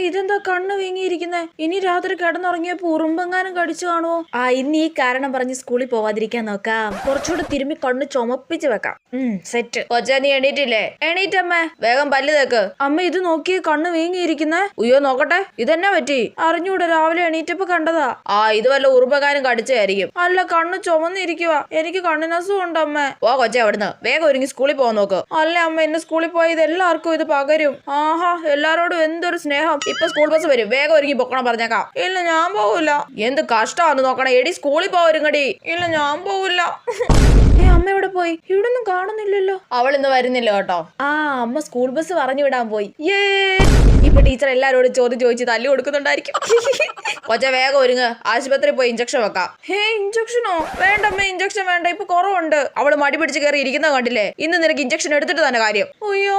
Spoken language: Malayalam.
ഇതെന്താ കണ്ണ് വീങ്ങിയിരിക്കുന്നേ? ഇനി രാത്രി കിടന്നുറങ്ങിയപ്പോ ഉറുമ്പെങ്ങാനും കടിച്ചു കാണുവോ? ഇന്ന് ഈ കാരണം പറഞ്ഞ് സ്കൂളിൽ പോവാതിരിക്കാൻ നോക്കാം. കുറച്ചുകൂടെ തിരുമ്മി കണ്ണ് ചുമപ്പിച്ച് വെക്കാം. സെറ്റ്. കൊച്ചാ നീ എണീറ്റില്ലേ? എണീറ്റമ്മേ. വേഗം പല്ല് തേക്ക്. അമ്മ ഇത് നോക്കിയേ, കണ്ണ് വീങ്ങിയിരിക്കുന്നേ. ഉയ്യോ നോക്കട്ടെ, ഇതെന്നാ പറ്റി? അറിഞ്ഞൂടെ, രാവിലെ എണീറ്റപ്പോ കണ്ടതാ. ഇത് വല്ല ഉറുമ്പെങ്ങാനും കടിച്ചായിരിക്കും. അല്ല, കണ്ണ് ചുമന്നിരിക്കുക. എനിക്ക് കണ്ണിനസുഖം ഉണ്ട് അമ്മേ. കൊച്ചെ അവിടുന്ന് വേഗം ഒരുങ്ങി സ്കൂളിൽ പോകാൻ നോക്ക്. അല്ല അമ്മ, എന്നെ സ്കൂളിൽ പോയത് എല്ലാവർക്കും ഇത് പകരും. ആഹാ, എല്ലാരോടും എന്തൊരു സ്നേഹം. ഇപ്പൊ സ്കൂൾ ബസ് വരും, വേഗം ഒരുങ്ങി പൊക്കണം പറഞ്ഞേക്കാം. ഇല്ല ഞാൻ പോവില്ല. എന്ത് കഷ്ടമാന്ന് നോക്കണേ. എടി സ്കൂളിൽ പോവരുങ്ങടി. ഇല്ല ഞാൻ പോവില്ല. അമ്മ എവിടെ പോയി? ഇവിടെ ഒന്നും കാണുന്നില്ലല്ലോ. അവൾ ഇന്ന് വരുന്നില്ല കേട്ടോ. അമ്മ സ്കൂൾ ബസ് പറഞ്ഞു വിടാൻ പോയി. ഇപ്പൊ ടീച്ചർ എല്ലാരോടും ചോദ്യം ചോദിച്ച് തല്ലി കൊടുക്കുന്നുണ്ടായിരിക്കും. കൊച്ച വേഗം ഒരുങ്ങ്, ആശുപത്രി പോയി ഇഞ്ചക്ഷൻ വെക്കാം. ഇഞ്ചക്ഷനോ? വേണ്ടമ്മ, ഇഞ്ചക്ഷൻ വേണ്ട, ഇപ്പൊ കുറവുണ്ട്. അവള് മടി പിടിച്ച് കയറി ഇരിക്കുന്ന കണ്ടില്ലേ? ഇന്ന് നിനക്ക് ഇഞ്ചക്ഷൻ എടുത്തിട്ട് തന്നെ കാര്യം. അയ്യോ